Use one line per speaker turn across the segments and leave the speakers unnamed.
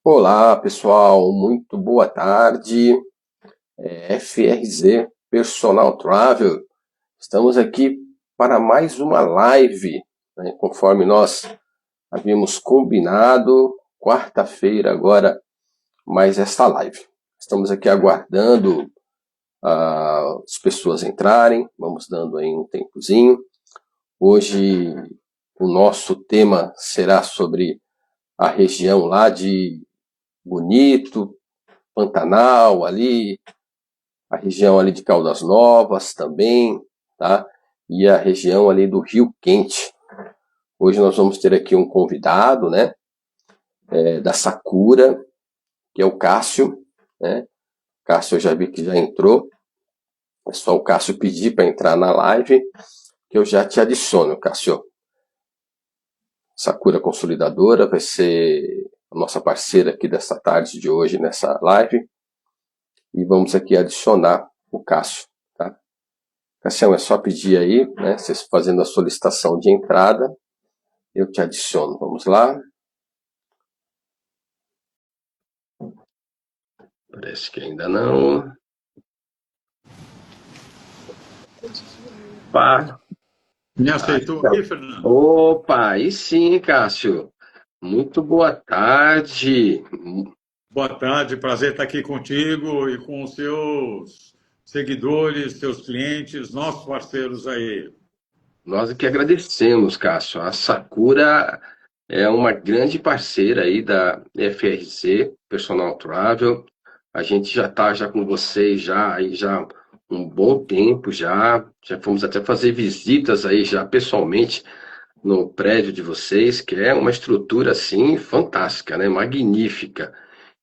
Olá, pessoal, muito boa tarde. FRZ Personal Travel. Estamos aqui para mais uma live, né, conforme nós havíamos combinado, quarta-feira agora, mais esta live. Estamos aqui aguardando as pessoas entrarem, vamos dando aí um tempozinho. Hoje o nosso tema será sobre a região lá de Bonito, Pantanal ali, a região ali de Caldas Novas também, tá? E a região ali do Rio Quente. Hoje nós vamos ter aqui um convidado, né? Da Sakura, que é o Cássio, né? Cássio eu já vi que já entrou. É só o Cássio pedir para entrar na live, que eu já te adiciono, Cássio. Sakura Consolidadora vai ser a nossa parceira aqui dessa tarde de hoje nessa live. E vamos aqui adicionar o Cássio, tá? Cassião, é só pedir aí, né? Vocês fazendo a solicitação de entrada, eu te adiciono. Vamos lá. Parece que ainda não. Opa!
Me aceitou aqui, Fernando?
Opa, aí sim, Cássio. Muito boa tarde.
Boa tarde, prazer estar aqui contigo e com os seus seguidores, seus clientes, nossos parceiros aí.
Nós aqui agradecemos, Cássio. A Sakura é uma grande parceira aí da FRC, Personal Travel. A gente já está já com vocês já um bom tempo já fomos até fazer visitas aí já pessoalmente no prédio de vocês, que é uma estrutura assim fantástica, né? Magnífica.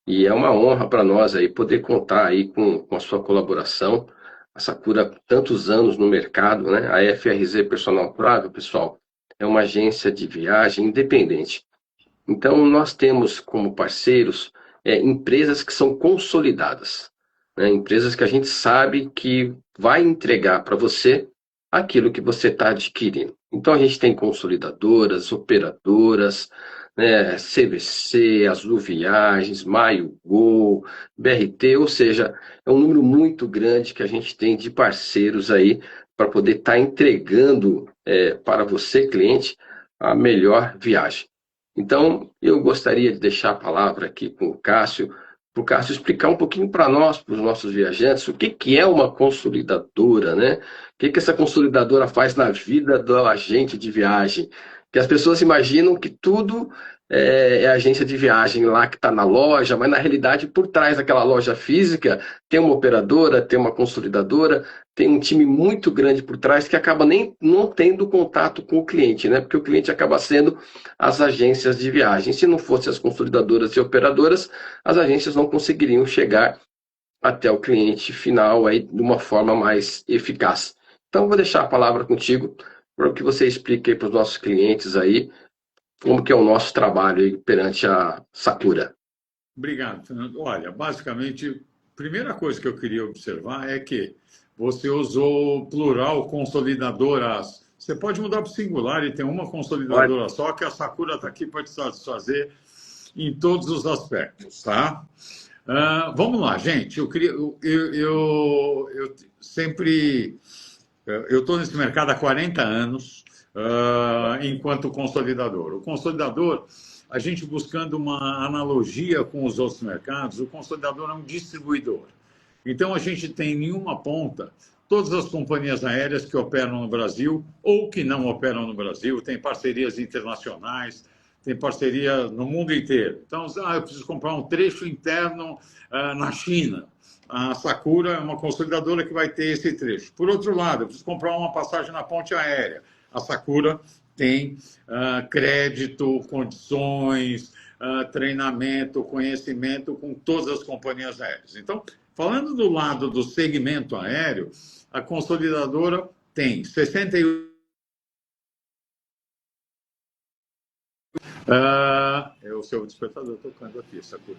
E é uma honra para nós aí poder contar aí com a sua colaboração. A Sakura, tantos anos no mercado, né? A FRZ Personal Travel, pessoal, é uma agência de viagem independente. Então, nós temos como parceiros empresas que são consolidadas, né? Empresas que a gente sabe que vai entregar para você aquilo que você está adquirindo. Então, a gente tem consolidadoras, operadoras, né? CVC, Azul Viagens, Maio Gol, BRT, ou seja, é um número muito grande que a gente tem de parceiros aí para poder estar entregando para você, cliente, a melhor viagem. Então, eu gostaria de deixar a palavra aqui com o Cássio, para o Cássio explicar um pouquinho para nós, para os nossos viajantes, o que é uma consolidadora, né? O que essa consolidadora faz na vida do agente de viagem? Que as pessoas imaginam que tudo é agência de viagem lá que está na loja, mas na realidade, por trás daquela loja física, tem uma operadora, tem uma consolidadora, tem um time muito grande por trás que acaba nem não tendo contato com o cliente, né? Porque o cliente acaba sendo as agências de viagem. Se não fossem as consolidadoras e operadoras, as agências não conseguiriam chegar até o cliente final aí de uma forma mais eficaz. Então, vou deixar a palavra contigo para que você explique para os nossos clientes aí como que é o nosso trabalho aí perante a Sakura.
Obrigado, Fernando. Olha, basicamente, a primeira coisa que eu queria observar é que você usou plural consolidadoras. Você pode mudar para o singular e tem uma
Pode.
consolidadora só, que a Sakura está aqui para te satisfazer em todos os aspectos, tá? Vamos lá, gente. Eu queria, eu sempre, eu estou nesse mercado há 40 anos, enquanto consolidador. O consolidador, a gente buscando uma analogia com os outros mercados, o consolidador é um distribuidor. Então a gente tem em uma ponta todas as companhias aéreas que operam no Brasil ou que não operam no Brasil, tem parcerias internacionais, tem parceria no mundo inteiro. Então, eu preciso comprar um trecho interno na China. A Sakura é uma consolidadora que vai ter esse trecho. Por outro lado, eu preciso comprar uma passagem na ponte aérea. A Sakura tem crédito, condições, treinamento, conhecimento com todas as companhias aéreas. Então, falando do lado do segmento aéreo, a consolidadora tem 61. É o seu despertador tocando aqui, Sakura.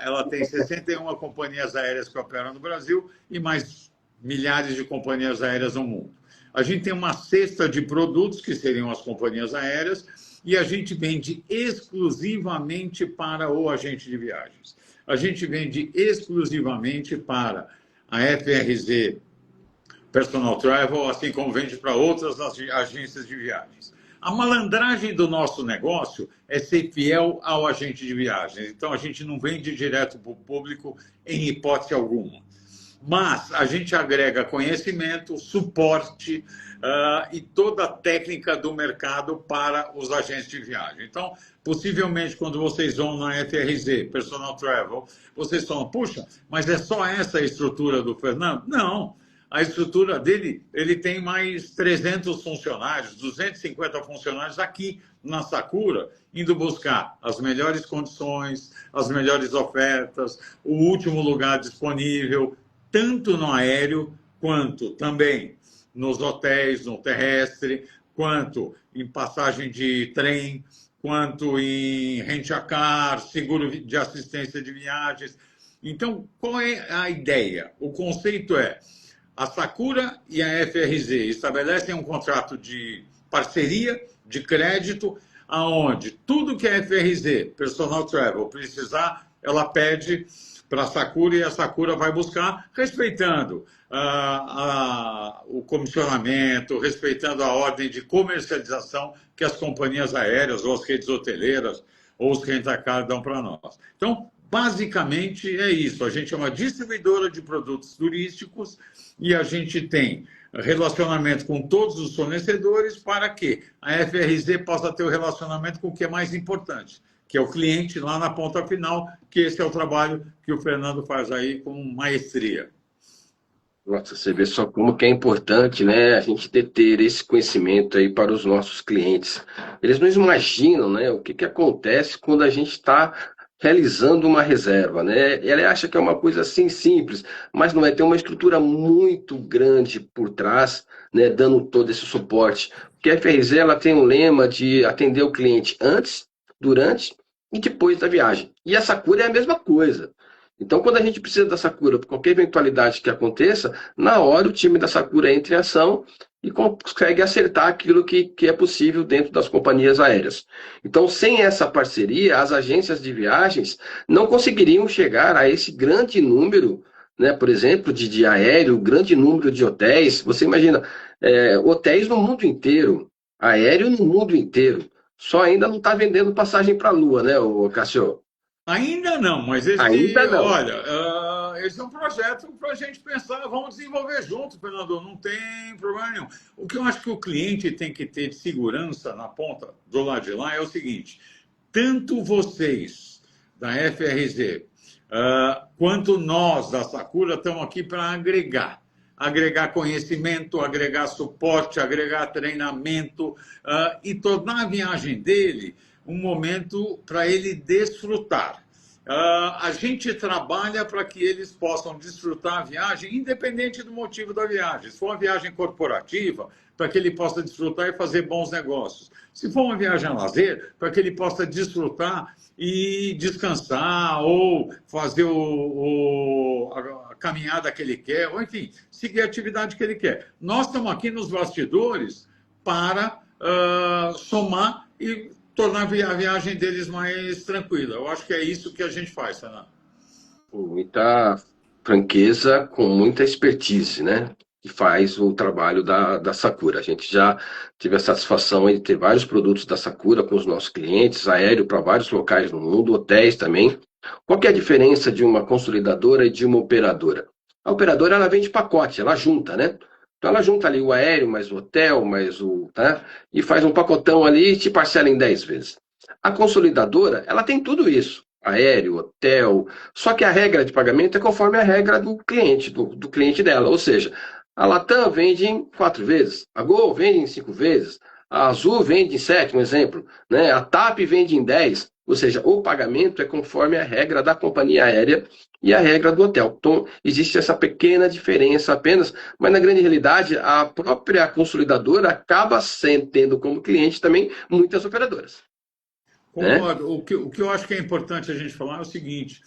Ela tem 61 companhias aéreas que operam no Brasil e mais milhares de companhias aéreas no mundo. A gente tem uma cesta de produtos, que seriam as companhias aéreas, e a gente vende exclusivamente para o agente de viagens. A gente vende exclusivamente para a FRZ Personal Travel, assim como vende para outras agências de viagens. A malandragem do nosso negócio é ser fiel ao agente de viagens. Então, a gente não vende direto para o público em hipótese alguma. Mas a gente agrega conhecimento, suporte e toda a técnica do mercado para os agentes de viagem. Então, possivelmente, quando vocês vão na FRZ, Personal Travel, vocês falam, puxa, mas é só essa a estrutura do Fernando? Não. A estrutura dele, ele tem mais 300 funcionários, 250 funcionários aqui na Sakura, indo buscar as melhores condições, as melhores ofertas, o último lugar disponível, tanto no aéreo, quanto também nos hotéis, no terrestre, quanto em passagem de trem, quanto em rent-a-car, seguro de assistência de viagens. Então, qual é a ideia? O conceito é, a Sakura e a FRZ estabelecem um contrato de parceria, de crédito, aonde tudo que a FRZ, Personal Travel, precisar, ela pede para a Sakura e a Sakura vai buscar, respeitando o comissionamento, respeitando a ordem de comercialização que as companhias aéreas ou as redes hoteleiras ou os rent-a-car dão para nós. Então, basicamente é isso. A gente é uma distribuidora de produtos turísticos e a gente tem relacionamento com todos os fornecedores para que a FRZ possa ter o relacionamento com o que é mais importante, que é o cliente lá na ponta final, que esse é o trabalho que o Fernando faz aí com maestria.
Nossa, você vê só como que é importante, né, a gente ter esse conhecimento aí para os nossos clientes. Eles não imaginam, né, o que que acontece quando a gente está realizando uma reserva, né? Ele acha que é uma coisa assim simples, mas não é, tem uma estrutura muito grande por trás, né, dando todo esse suporte. Porque a FRZ, ela tem um lema de atender o cliente antes, durante e depois da viagem. E a Sakura é a mesma coisa. Então, quando a gente precisa da Sakura, por qualquer eventualidade que aconteça, na hora o time da Sakura entra em ação e consegue acertar aquilo que é possível dentro das companhias aéreas. Então, sem essa parceria, as agências de viagens não conseguiriam chegar a esse grande número, né, por exemplo, de aéreo, grande número de hotéis. Você imagina, hotéis no mundo inteiro, aéreo no mundo inteiro. Só ainda não está vendendo passagem para a Lua, né, o Cássio?
Ainda não, mas
Ainda
esse,
não.
olha, esse é um projeto para a gente pensar, vamos desenvolver junto, Fernando, não tem problema nenhum. O que eu acho que o cliente tem que ter de segurança na ponta do lado de lá é o seguinte: tanto vocês da FRZ, quanto nós da Sakura estamos aqui para agregar. Agregar conhecimento, agregar suporte, agregar treinamento e tornar a viagem dele um momento para ele desfrutar. A gente trabalha para que eles possam desfrutar a viagem, independente do motivo da viagem. Se for uma viagem corporativa, para que ele possa desfrutar e fazer bons negócios. Se for uma viagem a lazer, para que ele possa desfrutar e descansar, ou fazer a caminhada que ele quer, ou enfim, seguir a atividade que ele quer. Nós estamos aqui nos bastidores para somar e tornar a viagem deles mais tranquila. Eu acho que é isso que a gente faz, Fernando.
Com muita franqueza, com muita expertise, né? Que faz o trabalho da Sakura. A gente já teve a satisfação de ter vários produtos da Sakura com os nossos clientes, aéreo para vários locais no mundo, hotéis também. Qual que é a diferença de uma consolidadora e de uma operadora? A operadora, ela vende pacote, ela junta, né? Então ela junta ali o aéreo, mais o hotel, mais o, tá? E faz um pacotão ali e te parcela em 10 vezes. A consolidadora, ela tem tudo isso. Aéreo, hotel, só que a regra de pagamento é conforme a regra do cliente, do cliente dela. Ou seja, a Latam vende em 4 vezes, a Gol vende em 5 vezes, a Azul vende em 7, um exemplo, né? A TAP vende em 10. Ou seja, o pagamento é conforme a regra da companhia aérea e a regra do hotel. Então, existe essa pequena diferença apenas, mas na grande realidade, a própria consolidadora acaba tendo como cliente também muitas operadoras, né?
Concordo. O que eu acho que é importante a gente falar é o seguinte: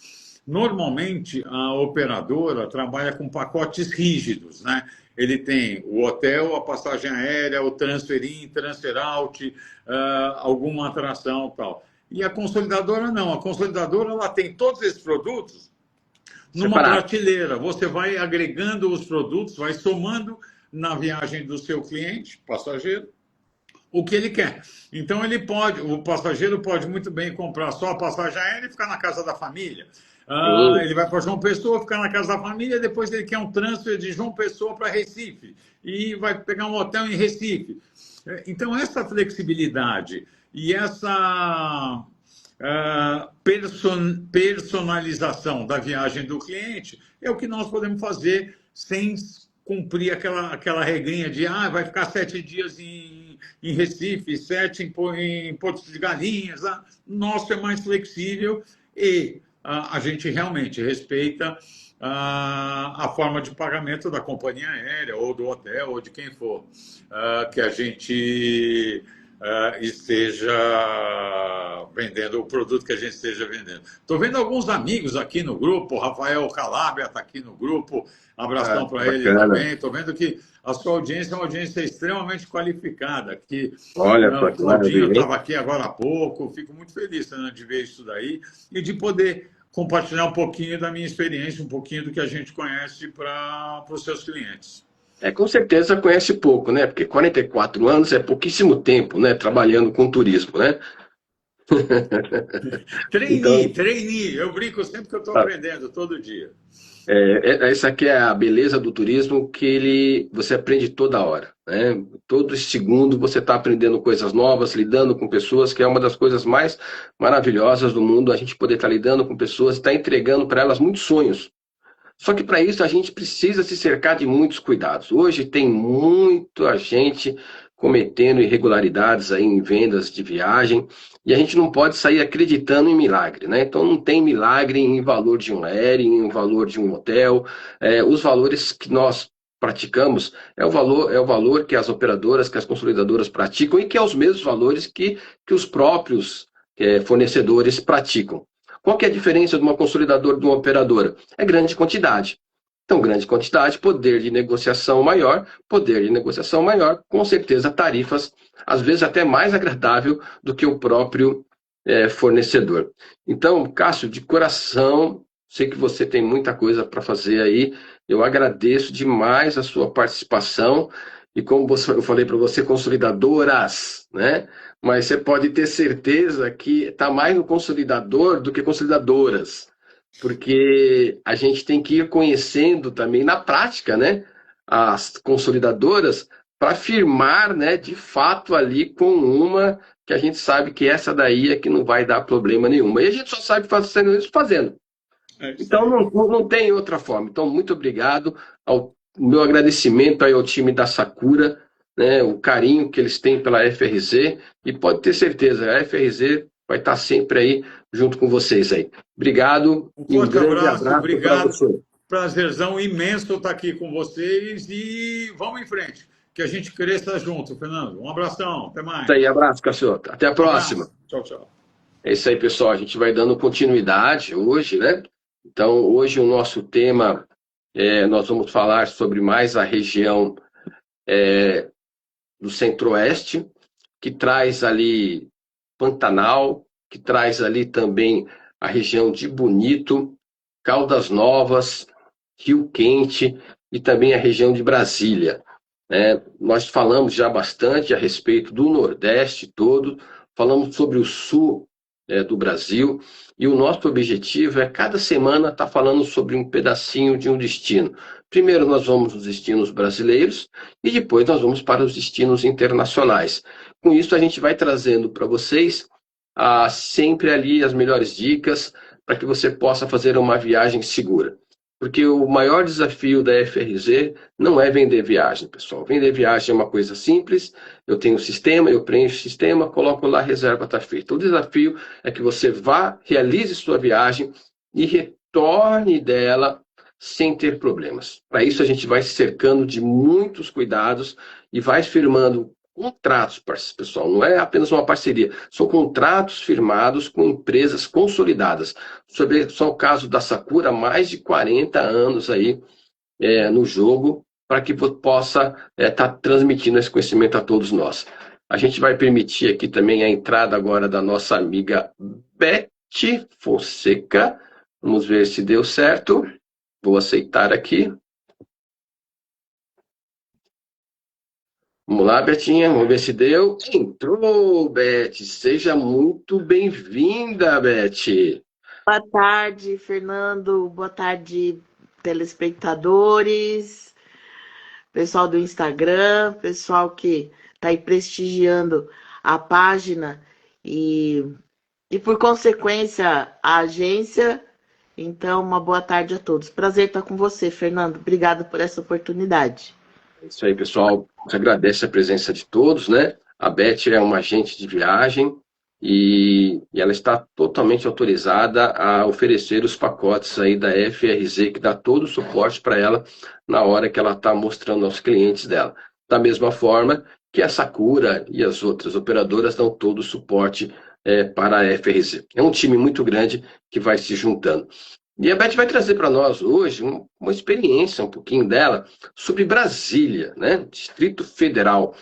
Normalmente, a operadora trabalha com pacotes rígidos, né? Ele tem o hotel, a passagem aérea, o transfer in, transfer out, alguma atração e tal. E a consolidadora não. A consolidadora ela tem todos esses produtos numa
Separado.
prateleira. Você vai agregando os produtos, vai somando na viagem do seu cliente, passageiro, o que ele quer. Então ele pode, o passageiro pode muito bem comprar só a passagem aérea e ficar na casa da família.
Sim.
Ele vai para João Pessoa, ficar na casa da família, depois ele quer um transfer de João Pessoa para Recife e vai pegar um hotel em Recife. Então essa flexibilidade e essa personalização da viagem do cliente é o que nós podemos fazer sem cumprir aquela regrinha de vai ficar 7 dias em Recife, 7 em Porto de Galinhas. Nosso é mais flexível e a gente realmente respeita a forma de pagamento da companhia aérea, ou do hotel, ou de quem for, que a gente esteja vendendo, o produto que a gente esteja vendendo. Estou vendo alguns amigos aqui no grupo, o Rafael Calabria está aqui no grupo, abração para ele
Bacana.
também. Estou vendo que a sua audiência é uma audiência extremamente qualificada, que
Olha só
o
que
Claudinho
maravilha, hein?
estava aqui agora há pouco, fico muito feliz, né, de ver isso daí e de poder compartilhar um pouquinho da minha experiência, um pouquinho do que a gente conhece para os seus clientes.
Com certeza conhece pouco, né? Porque 44 anos é pouquíssimo tempo, né? Trabalhando com turismo, né?
Trainee,
Então,
trainee. Eu brinco sempre que eu estou aprendendo, todo dia.
essa aqui é a beleza do turismo, que você aprende toda hora, né? Todo segundo você está aprendendo coisas novas, lidando com pessoas, que é uma das coisas mais maravilhosas do mundo, a gente poder estar lidando com pessoas e estar entregando para elas muitos sonhos. Só que para isso a gente precisa se cercar de muitos cuidados. Hoje tem muita gente cometendo irregularidades aí em vendas de viagem e a gente não pode sair acreditando em milagre, né? Então não tem milagre em valor de um aéreo, em valor de um hotel. Os valores que nós praticamos é o valor que as operadoras, que as consolidadoras praticam e que é os mesmos valores que os próprios fornecedores praticam. Qual que é a diferença de uma consolidadora e de uma operadora? É grande quantidade. Então, grande quantidade, poder de negociação maior, com certeza tarifas, às vezes até mais agradável do que o próprio fornecedor. Então, Cássio, de coração, sei que você tem muita coisa para fazer aí, eu agradeço demais a sua participação, e como eu falei para você, consolidadoras, né? Mas você pode ter certeza que está mais no consolidador do que consolidadoras, porque a gente tem que ir conhecendo também na prática, né, as consolidadoras para firmar, né, de fato ali com uma que a gente sabe que essa daí é que não vai dar problema nenhuma. E a gente só sabe fazendo isso fazendo.
É isso
Então
aí.
não tem outra forma. Então, muito obrigado. Meu agradecimento aí ao time da Sakura, né, o carinho que eles têm pela FRZ, e pode ter certeza, a FRZ vai estar sempre aí junto com vocês aí. Obrigado
Um
e um
forte
grande
abraço,
abraço para
obrigado.
você.
Prazerzão imenso estar aqui com vocês e vamos em frente, que a gente cresça junto, Fernando. Um abração, até
Isso aí,
mais.
abraço, Cassiota. Até a
Um
próxima.
abraço. Tchau, tchau.
É isso aí, pessoal. A gente vai dando continuidade hoje, né? Então, hoje o nosso tema, nós vamos falar sobre mais a região do Centro-Oeste, que traz ali Pantanal, que traz ali também a região de Bonito, Caldas Novas, Rio Quente e também a região de Brasília. Nós falamos já bastante a respeito do Nordeste todo, falamos sobre o Sul do Brasil, e o nosso objetivo é cada semana estar falando sobre um pedacinho de um destino. Primeiro nós vamos nos destinos brasileiros e depois nós vamos para os destinos internacionais. Com isso a gente vai trazendo para vocês sempre ali as melhores dicas para que você possa fazer uma viagem segura. Porque o maior desafio da FRZ não é vender viagem, pessoal. Vender viagem é uma coisa simples. Eu tenho um sistema, eu preencho o sistema, coloco lá, a reserva está feita. O desafio é que você vá, realize sua viagem e retorne dela sem ter problemas. Para isso, a gente vai se cercando de muitos cuidados e vai firmando contratos, pessoal, não é apenas uma parceria, são contratos firmados com empresas consolidadas. Sobre só o caso da Sakura, mais de 40 anos aí no jogo, para que possa estar transmitindo esse conhecimento a todos nós. A gente vai permitir aqui também a entrada agora da nossa amiga Beth Fonseca. Vamos ver se deu certo. Vou aceitar aqui. Vamos lá, Betinha, vamos ver se deu. Entrou, Beth. Seja muito bem-vinda, Beth.
Boa tarde, Fernando. Boa tarde, telespectadores, pessoal do Instagram, pessoal que está aí prestigiando a página e, por consequência, a agência. Então, uma boa tarde a todos. Prazer estar com você, Fernando. Obrigada por essa oportunidade.
É isso aí, pessoal. A gente agradece a presença de todos, né? A Beth é uma agente de viagem e ela está totalmente autorizada a oferecer os pacotes aí da FRZ, que dá todo o suporte para ela na hora que ela está mostrando aos clientes dela. Da mesma forma que a Sakura e as outras operadoras dão todo o suporte para a FRZ. É um time muito grande que vai se juntando. E a Beth vai trazer para nós hoje uma experiência, um pouquinho dela, sobre Brasília, né? Distrito Federal,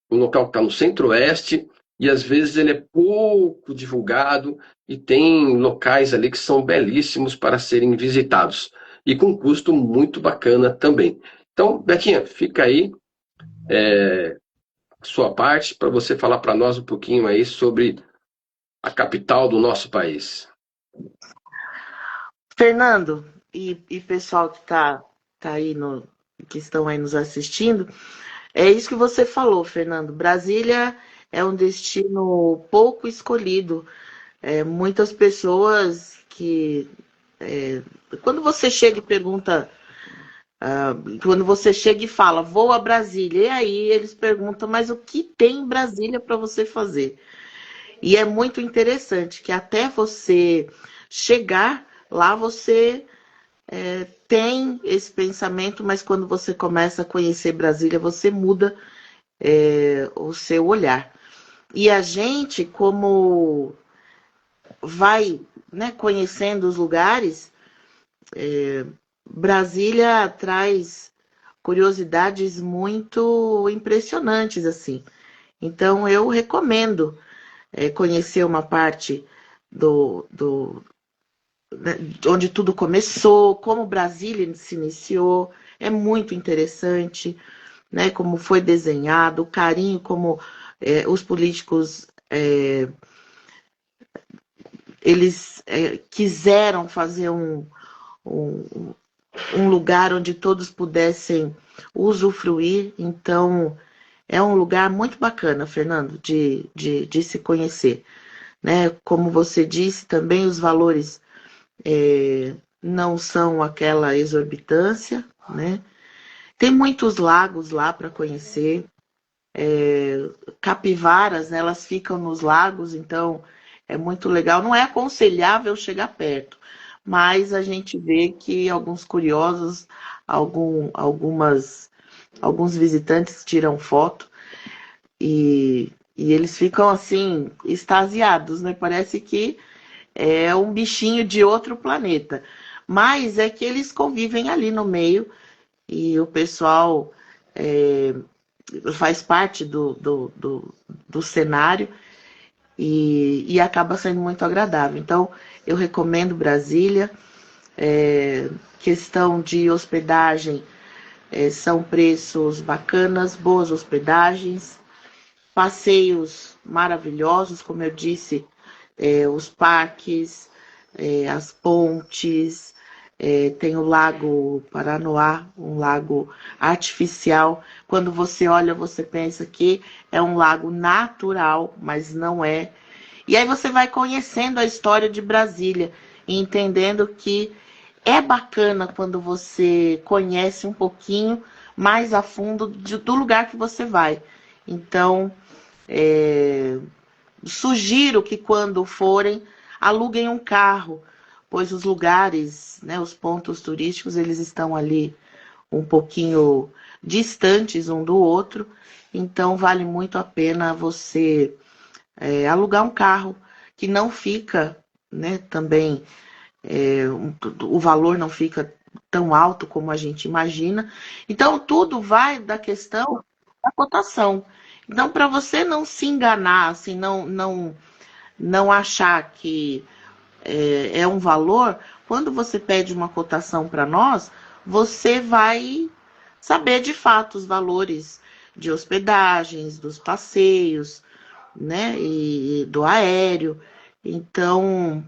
um local que está no centro-oeste e às vezes ele é pouco divulgado e tem locais ali que são belíssimos para serem visitados e com custo muito bacana também. Então, Betinha, fica aí a sua parte para você falar para nós um pouquinho aí sobre a capital do nosso país.
Fernando e pessoal que tá aí que estão aí nos assistindo, é isso que você falou, Fernando. Brasília é um destino pouco escolhido. Muitas pessoas que quando você chega e pergunta, quando você chega e fala, vou a Brasília, e aí eles perguntam, mas o que tem em Brasília para você fazer? E é muito interessante que até você chegar lá, você tem esse pensamento, mas quando você começa a conhecer Brasília, você muda o seu olhar. E a gente, como vai, né, conhecendo os lugares, Brasília traz curiosidades muito impressionantes, assim. Então, eu recomendo conhecer uma parte né, onde tudo começou, como Brasília se iniciou. É muito interessante, né, como foi desenhado, o carinho como os políticos eles quiseram fazer um lugar onde todos pudessem usufruir. Então, é um lugar muito bacana, Fernando, de se conhecer. Né? Como você disse, também os valores não são aquela exorbitância. Né? Tem muitos lagos lá para conhecer. Capivaras, né, elas ficam nos lagos, então é muito legal. Não é aconselhável chegar perto, mas a gente vê que alguns curiosos, alguns visitantes tiram foto e eles ficam assim, extasiados, né? Parece que é um bichinho de outro planeta. Mas é que eles convivem ali no meio e o pessoal faz parte do cenário e acaba sendo muito agradável. Então, eu recomendo Brasília. Questão de hospedagem, são preços bacanas, boas hospedagens, passeios maravilhosos, como eu disse, os parques, as pontes, tem o Lago Paranoá, um lago artificial. Quando você olha, você pensa que é um lago natural, mas não é. E aí você vai conhecendo a história de Brasília e entendendo que é bacana quando você conhece um pouquinho mais a fundo do lugar que você vai. Então, sugiro que quando forem, aluguem um carro, pois os lugares, né, os pontos turísticos, eles estão ali um pouquinho distantes um do outro, então vale muito a pena você alugar um carro que não fica, né, também o valor não fica tão alto como a gente imagina. Então, tudo vai da questão da cotação. Então, para você não se enganar, assim, não achar que é um valor, quando você pede uma cotação para nós, você vai saber de fato os valores de hospedagens, dos passeios, né, e do aéreo. Então,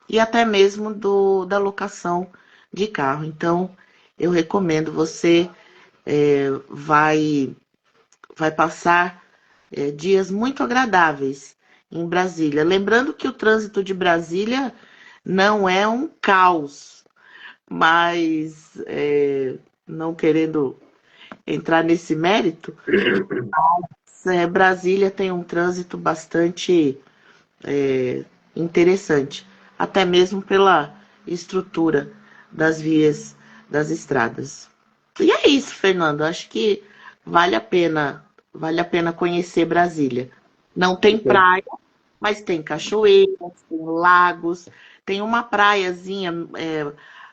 e até mesmo da locação de carro. Então, eu recomendo você vai passar dias muito agradáveis em Brasília. Lembrando que o trânsito de Brasília não é um caos, mas não querendo entrar nesse mérito, Brasília tem um trânsito bastante interessante, até mesmo pela estrutura das vias das estradas. E é isso, Fernando. Acho que vale a pena conhecer Brasília. Não tem praia, mas tem cachoeiras, tem lagos, tem uma praiazinha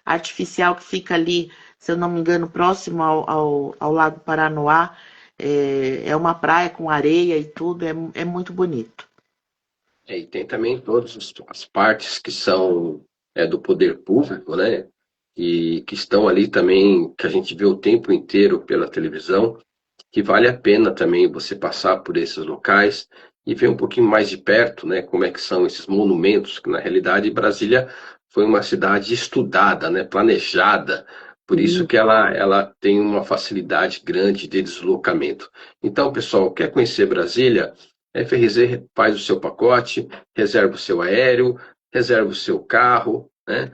artificial que fica ali, se eu não me engano, próximo ao Lago Paranoá. É uma praia com areia e tudo, é muito bonito.
E tem também todas as partes que são do poder público, né? E que estão ali também, que a gente vê o tempo inteiro pela televisão, que vale a pena também você passar por esses locais e ver um pouquinho mais de perto, né? Como é que são esses monumentos, que na realidade Brasília foi uma cidade estudada, né? Planejada, por isso que ela tem uma facilidade grande de deslocamento. Então, pessoal, quer conhecer Brasília? A FRZ faz o seu pacote, reserva o seu aéreo, reserva o seu carro, né?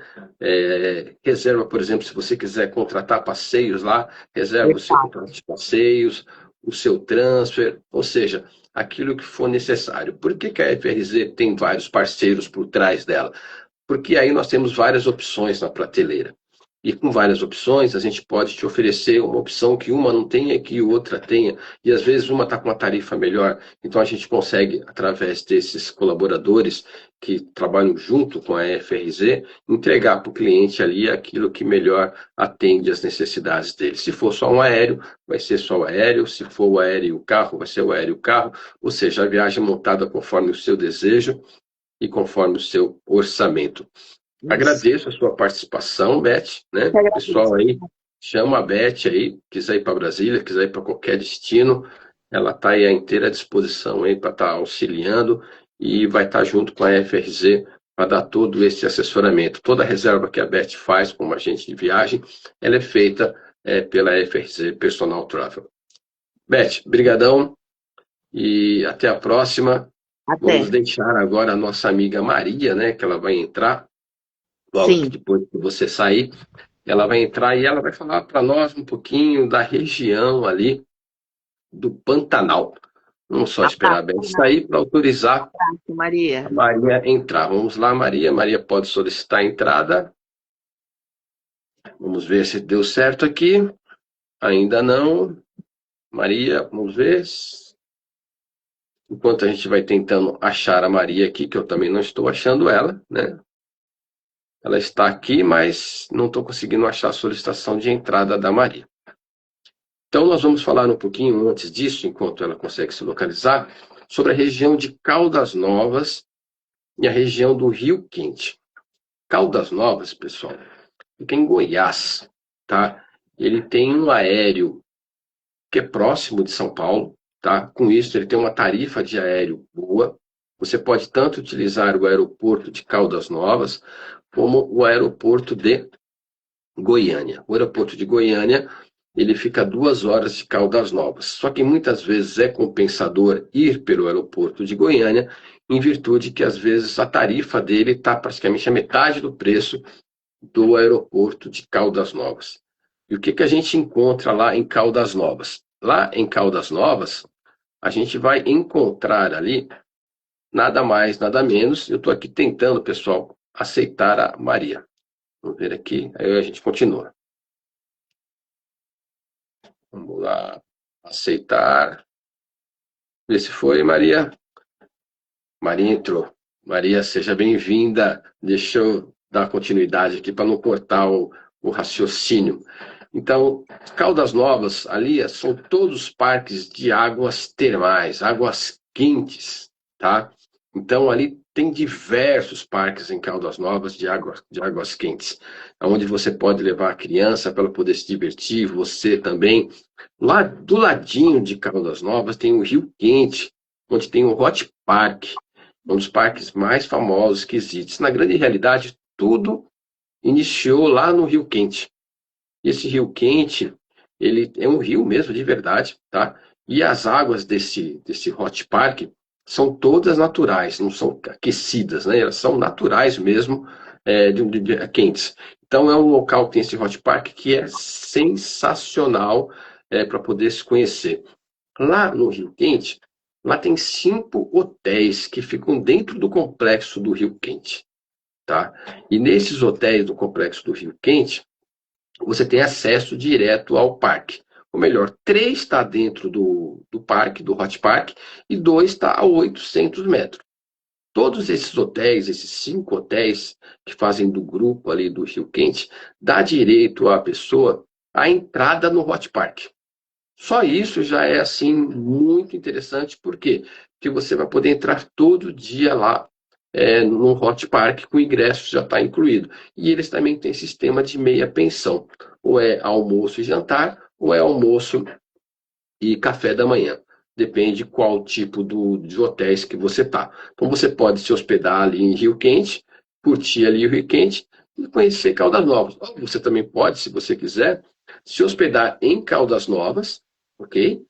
Reserva, por exemplo, se você quiser contratar passeios lá, reserva o seu contrato de passeios, o seu transfer, ou seja, aquilo que for necessário. Por que a FRZ tem vários parceiros por trás dela? Porque aí nós temos várias opções na prateleira. E com várias opções, a gente pode te oferecer uma opção que uma não tenha e que outra tenha. E às vezes uma está com uma tarifa melhor. Então a gente consegue, através desses colaboradores que trabalham junto com a FRZ, entregar para o cliente ali aquilo que melhor atende às necessidades dele. Se for só um aéreo, vai ser só o aéreo. Se for o aéreo e o carro, vai ser o aéreo e o carro. Ou seja, a viagem montada conforme o seu desejo e conforme o seu orçamento. Agradeço a sua participação, Beth, né? Pessoal aí, chama a Beth aí, quiser ir para Brasília, quiser ir para qualquer destino, ela está aí à inteira disposição aí para estar auxiliando e vai estar junto com a FRZ para dar todo esse assessoramento. Toda a reserva que a Beth faz como agente de viagem, ela é feita pela FRZ Personal Travel. Beth, brigadão e até a próxima. Vamos deixar agora a nossa amiga Maria, né? Que ela vai entrar. Logo que depois que você sair, ela vai entrar e ela vai falar para nós um pouquinho da região ali do Pantanal. Vamos só esperar a Beth sair para autorizar a Maria entrar. Vamos lá, Maria. Maria pode solicitar a entrada. Vamos ver se deu certo aqui. Ainda não. Maria, vamos ver. Enquanto a gente vai tentando achar a Maria aqui, que eu também não estou achando ela, né? Ela está aqui, mas não estou conseguindo achar a solicitação de entrada da Maria. Então, nós vamos falar um pouquinho antes disso, enquanto ela consegue se localizar, sobre a região de Caldas Novas e a região do Rio Quente. Caldas Novas, pessoal, fica em Goiás, tá? Ele tem um aéreo que é próximo de São Paulo, tá? Com isso, ele tem uma tarifa de aéreo boa. Você pode tanto utilizar o aeroporto de Caldas Novas, como o aeroporto de Goiânia. O aeroporto de Goiânia, ele fica a 2 horas de Caldas Novas. Só que muitas vezes é compensador ir pelo aeroporto de Goiânia, em virtude que às vezes a tarifa dele está praticamente a metade do preço do aeroporto de Caldas Novas. E o que a gente encontra lá em Caldas Novas? Lá em Caldas Novas, a gente vai encontrar ali nada mais, nada menos. Eu estou aqui tentando, pessoal, aceitar a Maria. Vamos ver aqui, aí a gente continua. Vamos lá. Aceitar. Vê se foi, Maria. Maria entrou. Maria, seja bem-vinda. Deixa eu dar continuidade aqui para não cortar o raciocínio. Então, Caldas Novas, ali são todos parques de águas termais, águas quentes, tá? Então, ali tem diversos parques em Caldas Novas de águas quentes, onde você pode levar a criança para ela poder se divertir, você também. Lá do ladinho de Caldas Novas tem o Rio Quente, onde tem o Hot Park, um dos parques mais famosos que existe. Na grande realidade, tudo iniciou lá no Rio Quente. Esse Rio Quente, ele é um rio mesmo, de verdade, tá? E as águas desse Hot Park são todas naturais, não são aquecidas, né? Elas são naturais mesmo, quentes. Então é um local que tem esse Hot Park que é sensacional para poder se conhecer. Lá no Rio Quente, lá tem 5 hotéis que ficam dentro do complexo do Rio Quente, tá? E nesses hotéis do complexo do Rio Quente, você tem acesso direto ao parque. Ou melhor, 3 está dentro do parque, do Hot Park, e 2 está a 800 metros. Todos esses hotéis, esses 5 hotéis que fazem do grupo ali do Rio Quente, dá direito à pessoa à entrada no Hot Park. Só isso já é assim muito interessante, por quê? Porque você vai poder entrar todo dia lá no Hot Park, com o ingresso já está incluído. E eles também têm sistema de meia pensão. Ou é almoço e jantar, ou é almoço e café da manhã. Depende qual tipo de hotéis que você está. Então você pode se hospedar ali em Rio Quente, curtir ali o Rio Quente e conhecer Caldas Novas. Ou você também pode, se você quiser, se hospedar em Caldas Novas, ok?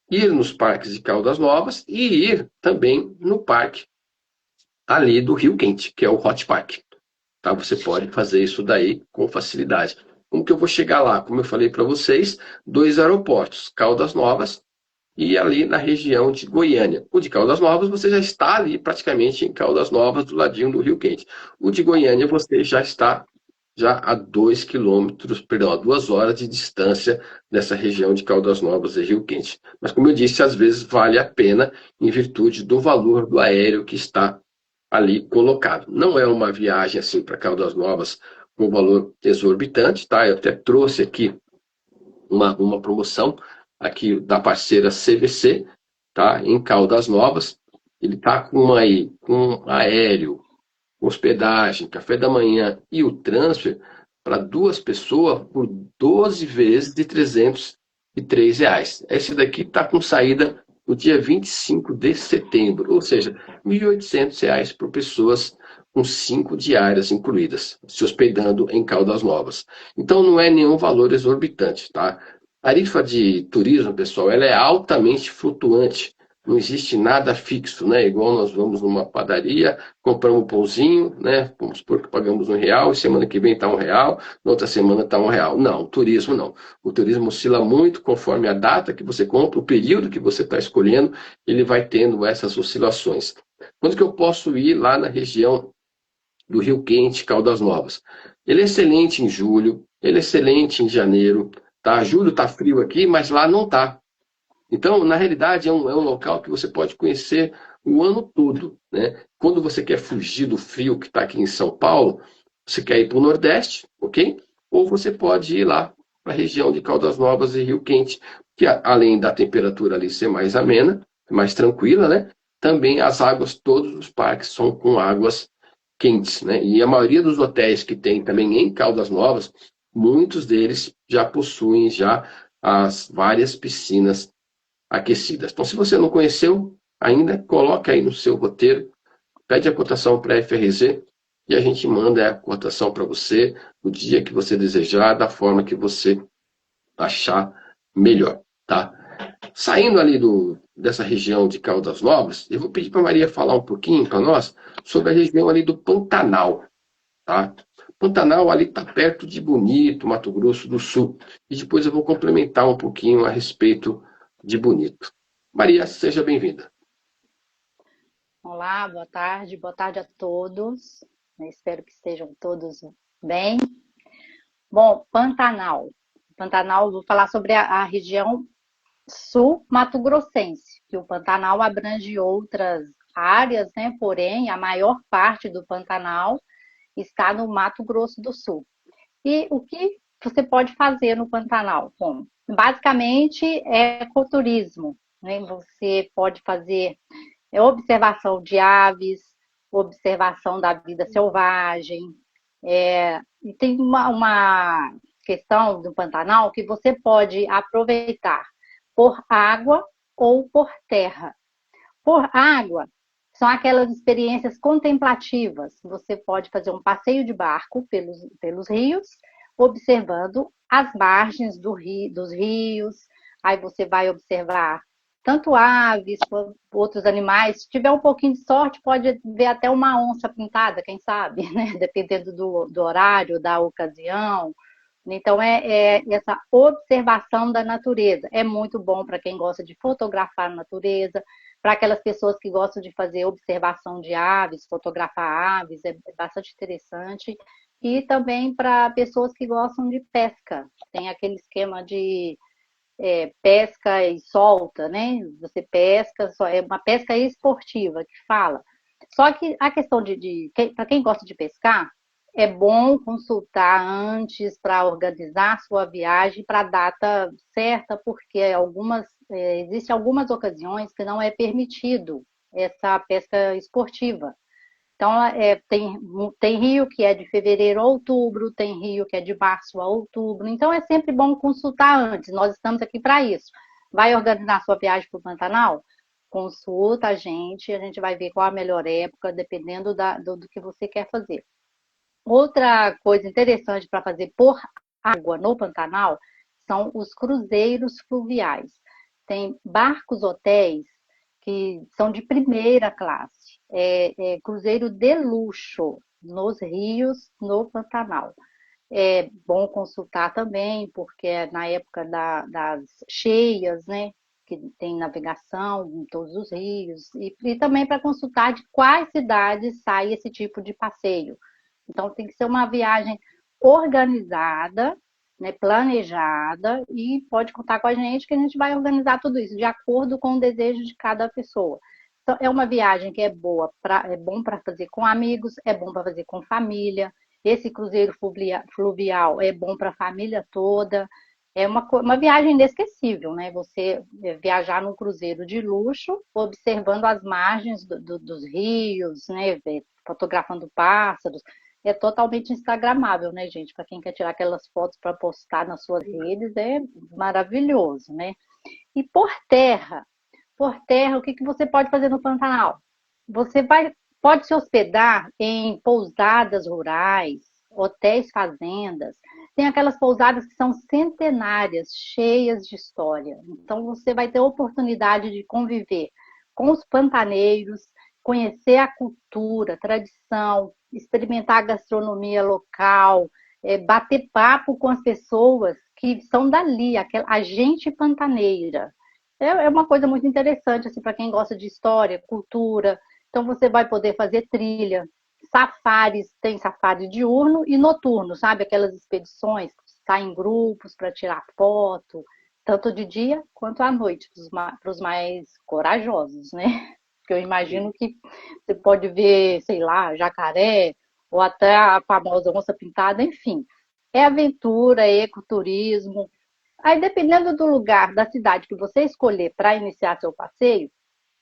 Ir nos parques de Caldas Novas e ir também no parque ali do Rio Quente, que é o Hot Park. Tá? Você pode fazer isso daí com facilidade. Como que eu vou chegar lá? Como eu falei para vocês, 2 aeroportos, Caldas Novas e ali na região de Goiânia. O de Caldas Novas, você já está ali praticamente em Caldas Novas, do ladinho do Rio Quente. O de Goiânia, você já está já a 2 quilômetros, perdão, a 2 horas de distância dessa região de Caldas Novas e Rio Quente. Mas como eu disse, às vezes vale a pena em virtude do valor do aéreo que está ali colocado. Não é uma viagem assim para Caldas Novas com valor exorbitante, tá? Eu até trouxe aqui uma promoção aqui da parceira CVC, tá? Em Caldas Novas. Ele tá com aí com aéreo, hospedagem, café da manhã e o transfer para 2 pessoas por 12 vezes de R$ 303. Esse daqui está com saída no dia 25 de setembro, ou seja, R$ 1.800 por pessoas com 5 diárias incluídas, se hospedando em Caldas Novas. Então não é nenhum valor exorbitante, tá? A tarifa de turismo, pessoal, ela é altamente flutuante. Não existe nada fixo, né? Igual nós vamos numa padaria, compramos um pãozinho, né? Vamos supor que pagamos R$ 1 e semana que vem está R$ 1, na outra semana está R$ 1. Não, o turismo não. O turismo oscila muito conforme a data que você compra, o período que você está escolhendo, ele vai tendo essas oscilações. Quando que eu posso ir lá na região do Rio Quente, Caldas Novas? Ele é excelente em julho, ele é excelente em janeiro, tá? Julho está frio aqui, mas lá não está. Então, na realidade, é um local que você pode conhecer o ano todo, né? Quando você quer fugir do frio que está aqui em São Paulo, você quer ir para o Nordeste, ok? Ou você pode ir lá para a região de Caldas Novas e Rio Quente, que além da temperatura ali ser mais amena, mais tranquila, né? Também as águas, todos os parques são com águas quentes, né? E a maioria dos hotéis que tem também em Caldas Novas, muitos deles já possuem já as várias piscinas aquecidas. Então, se você não conheceu ainda, coloca aí no seu roteiro, pede a cotação para a FRZ e a gente manda a cotação para você no dia que você desejar, da forma que você achar melhor, tá? Saindo ali dessa região de Caldas Novas, eu vou pedir para a Maria falar um pouquinho para nós sobre a região ali do Pantanal, tá? Pantanal ali está perto de Bonito, Mato Grosso do Sul. E depois eu vou complementar um pouquinho a respeito de Bonito. Maria, seja bem-vinda.
Olá, boa tarde a todos. Eu espero que estejam todos bem. Bom, Pantanal. Pantanal, vou falar sobre a região sul mato-grossense, que o Pantanal abrange outras áreas, né? Porém, a maior parte do Pantanal está no Mato Grosso do Sul. E o que você pode fazer no Pantanal? Bom, basicamente é ecoturismo, né? Você pode fazer observação de aves, observação da vida selvagem. E tem uma questão do Pantanal que você pode aproveitar por água ou por terra. Por água, são aquelas experiências contemplativas. Você pode fazer um passeio de barco pelos rios, observando as margens dos rios. Aí você vai observar tanto aves quanto outros animais. Se tiver um pouquinho de sorte, pode ver até uma onça pintada, quem sabe, né? Dependendo do horário, da ocasião. Então, essa observação da natureza. É muito bom para quem gosta de fotografar a natureza, para aquelas pessoas que gostam de fazer observação de aves, fotografar aves, é bastante interessante. E também para pessoas que gostam de pesca. Tem aquele esquema de pesca e solta, né? Você pesca, é uma pesca esportiva que fala. Só que a questão para quem gosta de pescar, é bom consultar antes para organizar sua viagem para a data certa, porque existem algumas ocasiões que não é permitido essa pesca esportiva. Então, tem rio que é de fevereiro a outubro, tem rio que é de março a outubro. Então, é sempre bom consultar antes. Nós estamos aqui para isso. Vai organizar sua viagem para o Pantanal? Consulta a gente vai ver qual a melhor época, dependendo do que você quer fazer. Outra coisa interessante para fazer por água no Pantanal são os cruzeiros fluviais. Tem barcos hotéis que são de primeira classe. Cruzeiro de luxo nos rios, no Pantanal. É bom consultar também, porque é na época das cheias, né? Que tem navegação em todos os rios. E também para consultar de quais cidades sai esse tipo de passeio. Então, tem que ser uma viagem organizada, né, planejada, e pode contar com a gente que a gente vai organizar tudo isso de acordo com o desejo de cada pessoa. Então, é uma viagem que é bom para fazer com amigos, é bom para fazer com família. Esse cruzeiro fluvial é bom para a família toda. É uma viagem inesquecível, né? Você viajar num cruzeiro de luxo, observando as margens dos rios, né? Fotografando pássaros. É totalmente instagramável, né, gente? Para quem quer tirar aquelas fotos para postar nas suas redes, é maravilhoso, né? E por terra, o que você pode fazer no Pantanal? Você pode se hospedar em pousadas rurais, hotéis fazendas. Tem aquelas pousadas que são centenárias, cheias de história. Então, você vai ter a oportunidade de conviver com os pantaneiros, conhecer a cultura, a tradição, experimentar a gastronomia local, bater papo com as pessoas que são dali, a gente pantaneira. É uma coisa muito interessante assim, para quem gosta de história, cultura. Então você vai poder fazer trilha, safaris, tem safari diurno e noturno, sabe? Aquelas expedições que saem em grupos para tirar foto, tanto de dia quanto à noite, para os mais corajosos, né? Porque eu imagino que você pode ver, sei lá, jacaré, ou até a famosa onça pintada, enfim. É aventura, é ecoturismo. Aí, dependendo do lugar, da cidade que você escolher para iniciar seu passeio,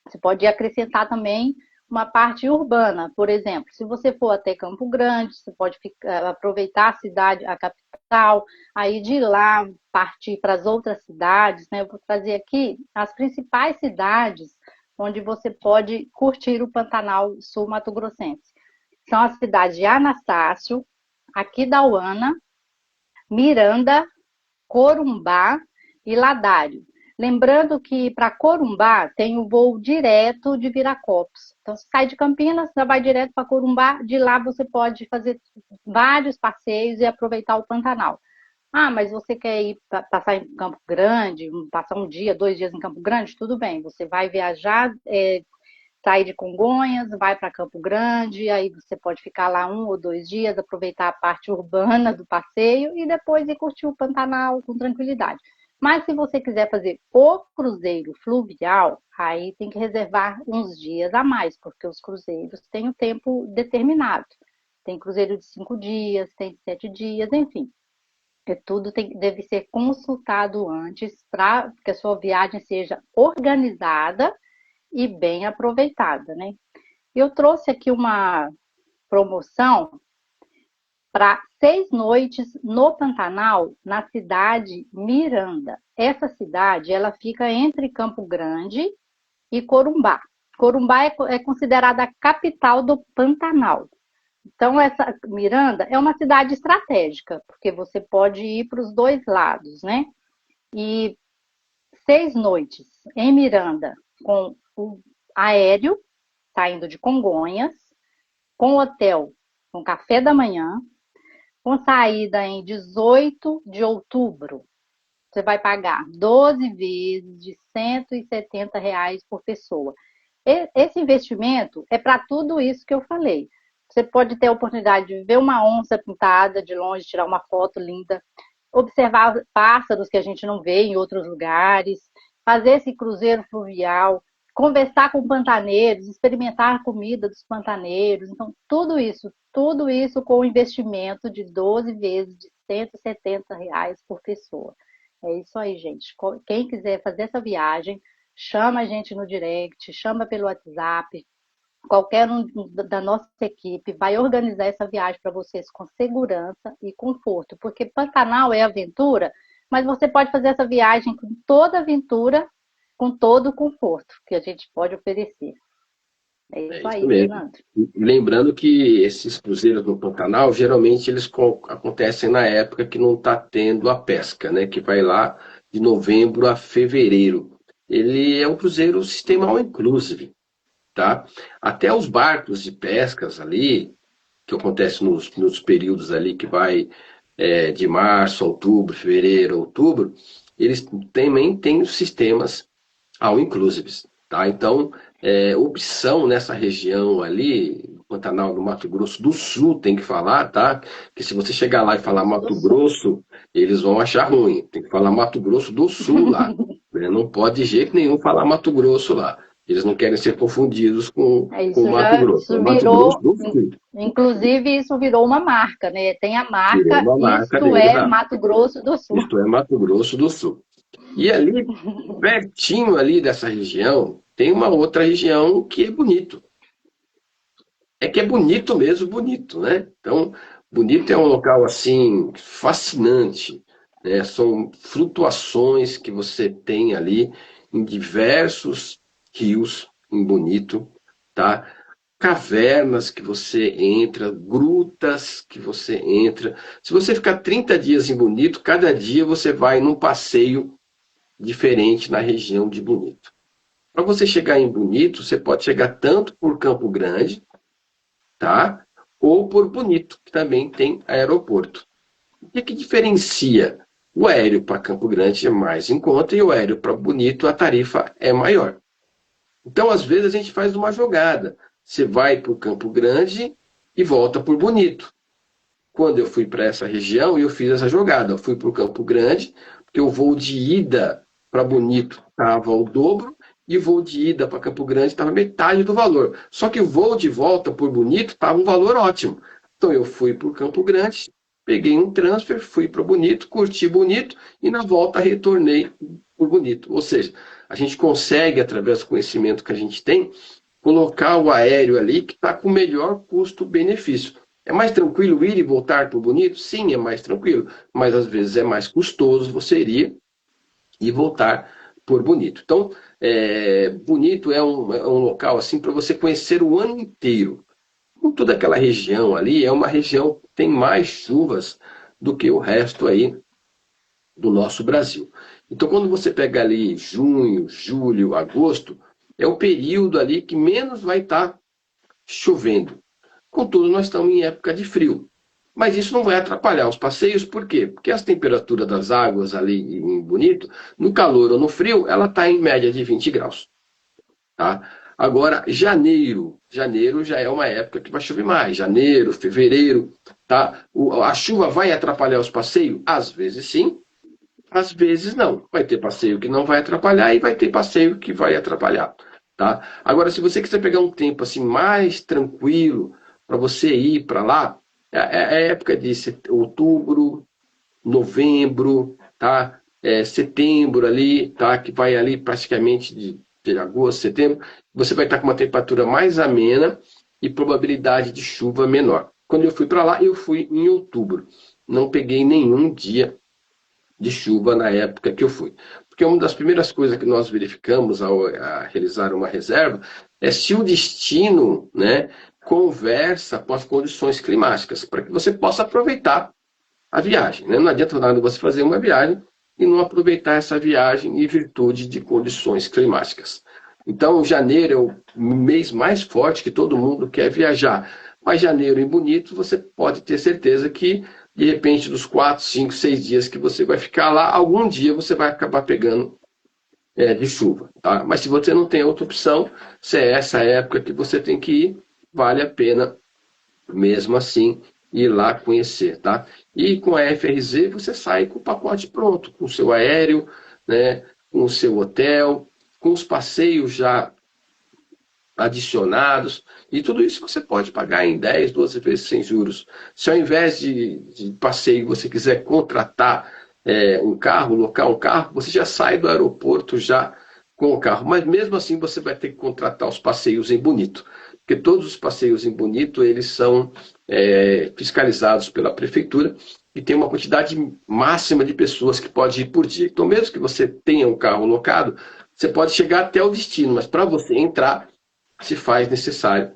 você pode acrescentar também uma parte urbana. Por exemplo, se você for até Campo Grande, você pode aproveitar a cidade, a capital, aí de lá partir para as outras cidades, né? Eu vou trazer aqui as principais cidades onde você pode curtir o Pantanal Sul Mato Grossense. São as cidades de Anastácio, Aquidauana, Miranda, Corumbá e Ladário. Lembrando que para Corumbá tem o voo direto de Viracopos. Então, você sai de Campinas, você vai direto para Corumbá, de lá você pode fazer vários passeios e aproveitar o Pantanal. Ah, mas você quer ir passar em Campo Grande, passar um dia, 2 dias em Campo Grande? Tudo bem, você vai viajar sai de Congonhas, vai para Campo Grande, aí você pode ficar lá 1 ou 2 dias, aproveitar a parte urbana do passeio e depois ir curtir o Pantanal com tranquilidade. Mas se você quiser fazer o cruzeiro fluvial, aí tem que reservar uns dias a mais, porque os cruzeiros têm um tempo determinado. Tem cruzeiro de 5 dias, tem de 7 dias, enfim. Tudo deve ser consultado antes para que a sua viagem seja organizada e bem aproveitada, né? Eu trouxe aqui uma promoção para 6 noites no Pantanal, na cidade Miranda. Essa cidade, ela fica entre Campo Grande e Corumbá. Corumbá é considerada a capital do Pantanal. Então, essa Miranda é uma cidade estratégica, porque você pode ir para os dois lados, né? E 6 noites em Miranda, com o aéreo, saindo de Congonhas, com hotel, com café da manhã, com saída em 18 de outubro. Você vai pagar 12 vezes de R$ 170 por pessoa. Esse investimento é para tudo isso que eu falei. Você pode ter a oportunidade de ver uma onça pintada de longe, tirar uma foto linda, observar pássaros que a gente não vê em outros lugares, fazer esse cruzeiro fluvial, conversar com pantaneiros, experimentar a comida dos pantaneiros. Então, tudo isso com um investimento de 12 vezes de R$ 170 por pessoa. É isso aí, gente. Quem quiser fazer essa viagem, chama a gente no direct, chama pelo WhatsApp. Qualquer um da nossa equipe vai organizar essa viagem para vocês com segurança e conforto, porque Pantanal é aventura, mas você pode fazer essa viagem com toda aventura, com todo o conforto que a gente pode oferecer. É isso aí,
mesmo.
Fernando.
Lembrando que esses cruzeiros no Pantanal, geralmente eles acontecem na época que não está tendo a pesca, né? Que vai lá de novembro a fevereiro. Ele é um cruzeiro sistema all inclusive. Tá? Até os barcos de pescas ali, que acontece nos períodos ali que vai de março, outubro, fevereiro, outubro, eles também têm os sistemas all inclusives, tá? Então, opção nessa região ali, Pantanal, no Mato Grosso do Sul, tem que falar, tá? Que se você chegar lá e falar Mato Grosso, eles vão achar ruim. Tem que falar Mato Grosso do Sul lá. Né? Não pode de jeito nenhum falar Mato Grosso lá. Eles não querem ser confundidos com o Mato Grosso.
Isso
Mato
virou,
Grosso do Sul.
inclusive, isso virou uma marca, né? Tem a marca,
Virou uma marca
isto
dele,
é Mato Grosso do Sul.
Isto é Mato Grosso do Sul. E ali, pertinho ali dessa região, tem uma outra região que é bonito. É que é bonito mesmo, bonito, né? Então, bonito é um local, assim, fascinante, né? São flutuações que você tem ali em diversos rios em Bonito, tá? Cavernas que você entra, grutas que você entra. Se você ficar 30 dias em Bonito, cada dia você vai num passeio diferente na região de Bonito. Para você chegar em Bonito, você pode chegar tanto por Campo Grande, tá? Ou por Bonito, que também tem aeroporto. O que diferencia? O aéreo para Campo Grande é mais em conta e o aéreo para Bonito a tarifa é maior. Então, às vezes, a gente faz uma jogada. Você vai para o Campo Grande e volta por Bonito. Quando eu fui para essa região, eu fiz essa jogada. Eu fui para o Campo Grande, porque o voo de ida para Bonito estava o dobro, e o voo de ida para Campo Grande estava metade do valor. Só que o voo de volta por Bonito estava um valor ótimo. Então, eu fui para o Campo Grande, peguei um transfer, fui para Bonito, curti Bonito, e na volta retornei por Bonito. Ou seja, a gente consegue, através do conhecimento que a gente tem, colocar o aéreo ali que está com o melhor custo-benefício. É mais tranquilo ir e voltar por Bonito? Sim, é mais tranquilo. Mas às vezes é mais custoso você ir e voltar por Bonito. Então, Bonito é um local assim para você conhecer o ano inteiro. Com toda aquela região ali, é uma região que tem mais chuvas do que o resto aí do nosso Brasil. Então, quando você pega ali junho, julho, agosto, é o período ali que menos vai estar chovendo. Contudo, nós estamos em época de frio. Mas isso não vai atrapalhar os passeios, por quê? Porque as temperaturas das águas ali em Bonito, no calor ou no frio, ela está em média de 20 graus. Tá? Agora, janeiro. Janeiro já é uma época que vai chover mais. Janeiro, fevereiro, tá? A chuva vai atrapalhar os passeios? Às vezes sim, às vezes não. Vai ter passeio que não vai atrapalhar e vai ter passeio que vai atrapalhar, tá? Agora, se você quiser pegar um tempo assim mais tranquilo para você ir para lá, é época de outubro, novembro, tá? Setembro ali, tá? Que vai ali praticamente de agosto, setembro, você vai estar com uma temperatura mais amena e probabilidade de chuva menor. Quando eu fui para lá, eu fui em outubro. Não peguei nenhum dia de chuva na época que eu fui. Porque uma das primeiras coisas que nós verificamos ao realizar uma reserva é se o destino, né, conversa com as condições climáticas, para que você possa aproveitar a viagem, né? Não adianta nada você fazer uma viagem e não aproveitar essa viagem em virtude de condições climáticas. Então, janeiro é o mês mais forte que todo mundo quer viajar. Mas janeiro em Bonito, você pode ter certeza que, de repente, dos 4, 5, 6 dias que você vai ficar lá, algum dia você vai acabar pegando de chuva. Tá? Mas se você não tem outra opção, se é essa época que você tem que ir, vale a pena mesmo assim ir lá conhecer, tá? E com a FRZ você sai com o pacote pronto, com o seu aéreo, né, com o seu hotel, com os passeios já adicionados, e tudo isso você pode pagar em 10, 12 vezes sem juros. Se ao invés de passeio você quiser contratar um carro, locar um carro, você já sai do aeroporto já com o carro. Mas mesmo assim você vai ter que contratar os passeios em Bonito, porque todos os passeios em Bonito eles são fiscalizados pela prefeitura e tem uma quantidade máxima de pessoas que pode ir por dia. Então mesmo que você tenha um carro locado, você pode chegar até o destino, mas para você entrar se faz necessário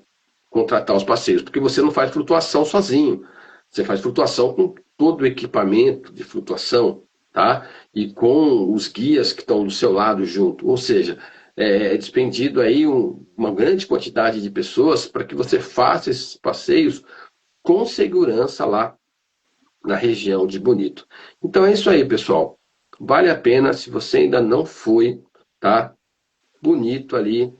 contratar os passeios, porque você não faz flutuação sozinho, você faz flutuação com todo o equipamento de flutuação, tá? E com os guias que estão do seu lado junto, ou seja, despendido aí uma grande quantidade de pessoas para que você faça esses passeios com segurança lá na região de Bonito. Então é isso aí, pessoal. Vale a pena, se você ainda não foi, tá? Bonito ali,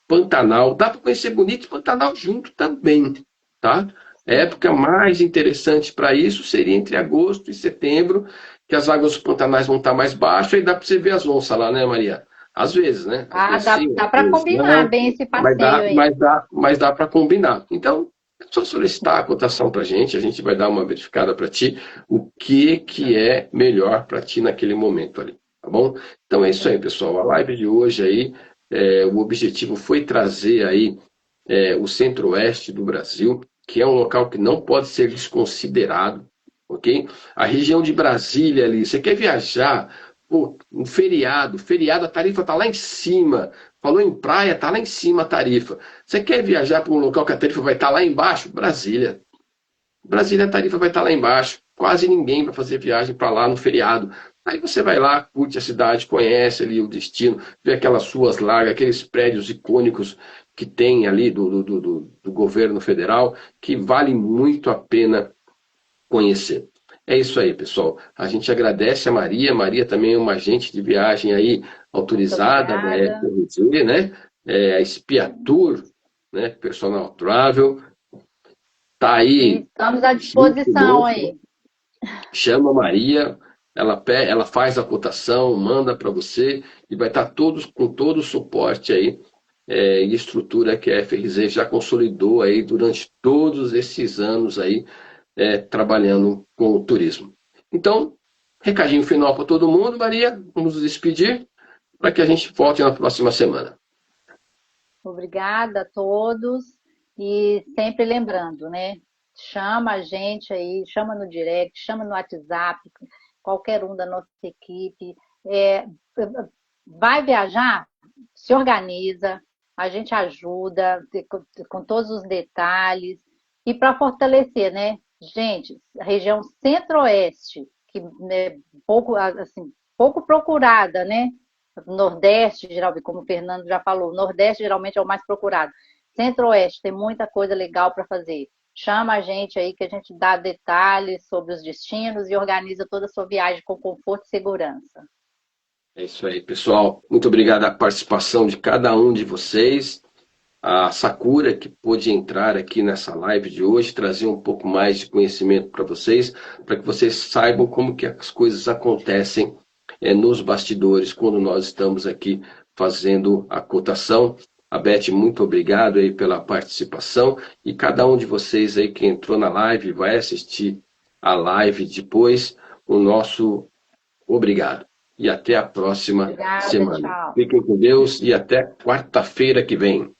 Pantanal, dá para conhecer Bonito e Pantanal junto também, tá? A época mais interessante para isso seria entre agosto e setembro, que as águas dos pantanais vão estar mais baixas e dá para você ver as onças lá, né, Maria? Às vezes, né? Às
Ah,
vezes
dá,
sim,
dá
às
para
vezes
combinar
não,
bem esse
mas
passeio aí.
dá para combinar. Então, é só solicitar a cotação para a gente vai dar uma verificada para ti, o que é melhor para ti naquele momento ali, tá bom? Então é isso aí, pessoal. A live de hoje aí, o objetivo foi trazer aí o centro-oeste do Brasil, que é um local que não pode ser desconsiderado, ok? A região de Brasília ali, você quer viajar, pô, um feriado, a tarifa está lá em cima. Falou em praia, está lá em cima a tarifa. Você quer viajar para um local que a tarifa vai estar lá embaixo? Brasília. Brasília, a tarifa vai estar lá embaixo. Quase ninguém vai fazer viagem para lá no feriado. Aí você vai lá, curte a cidade, conhece ali o destino, vê aquelas ruas largas, aqueles prédios icônicos que tem ali do governo federal, que vale muito a pena conhecer. É isso aí, pessoal. A gente agradece a Maria. Maria também é uma agente de viagem aí
Muito
autorizada da
obrigada.
FRZ, né? A Spiatour, né? Personal Travel. Tá
E
aí
estamos à
junto
disposição
conosco.
aí.
Chama a Maria, ela faz a cotação, manda para você e vai estar com todo o suporte aí e estrutura que a FRZ já consolidou aí durante todos esses anos aí trabalhando com o turismo. Então, recadinho final para todo mundo, Maria, vamos nos despedir para que a gente volte na próxima semana.
Obrigada a todos. E sempre lembrando, né? Chama a gente aí, chama no direct, chama no WhatsApp, qualquer um da nossa equipe. Vai viajar? Se organiza, a gente ajuda com todos os detalhes. E para fortalecer, né? Gente, a região centro-oeste, que né, pouco procurada, né? Nordeste, geralmente, como o Fernando já falou, Nordeste geralmente é o mais procurado. Centro-Oeste tem muita coisa legal para fazer. Chama a gente aí que a gente dá detalhes sobre os destinos e organiza toda a sua viagem com conforto e segurança.
É isso aí, pessoal. Muito obrigado à participação de cada um de vocês. A Sakura, que pôde entrar aqui nessa live de hoje, trazer um pouco mais de conhecimento para que vocês saibam como que as coisas acontecem nos bastidores, quando nós estamos aqui fazendo a cotação. A Beth, muito obrigado aí pela participação, e cada um de vocês aí que entrou na live, vai assistir a live depois, o nosso obrigado. E até a próxima
Obrigada,
semana.
tchau.
Fiquem com Deus e até quarta-feira que vem.